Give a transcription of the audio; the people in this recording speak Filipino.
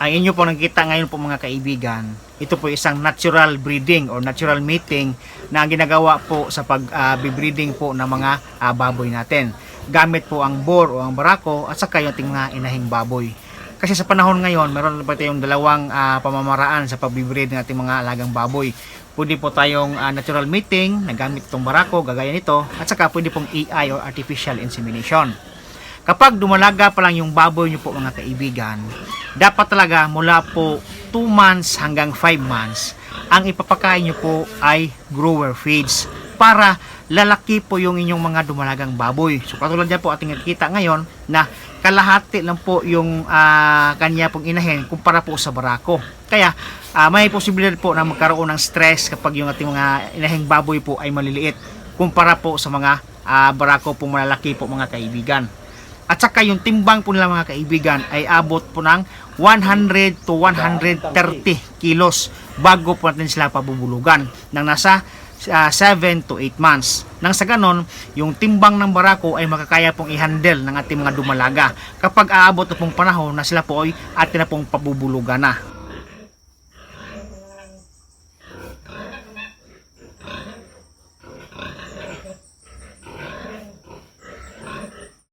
Ang inyo po nakikita ngayon po mga kaibigan, ito po isang natural breeding or natural mating na ginagawa po sa pag-breeding po ng mga baboy natin. Gamit po ang boar o ang barako at saka yung ating mga inahing baboy. Kasi sa panahon ngayon, meron pa tayong dalawang pamamaraan sa pag-breed ng ating mga alagang baboy. Pwede po tayong natural mating na gamit itong barako, gagaya nito, at saka pwede pong AI or artificial insemination. Kapag dumalaga pa lang yung baboy nyo po mga kaibigan, dapat talaga mula po 2 months hanggang 5 months, ang ipapakain nyo po ay grower feeds para lalaki po yung inyong mga dumalagang baboy. So katulad yan po ating nakikita ngayon na kalahati lang po yung kanya pong inahin kumpara po sa barako. Kaya may posibilidad po na magkaroon ng stress kapag yung ating mga inahing baboy po ay maliliit kumpara po sa mga barako po malalaki po mga kaibigan. At saka yung timbang po nila mga kaibigan ay abot po ng 100 to 130 kilos bago po natin sila pabubulugan ng nasa 7 to 8 months. Nang sa ganon, yung timbang ng barako ay makakaya pong i-handle ng ating mga dumalaga kapag aabot na pong panahon na sila po ay atin na pong pabubulugan na.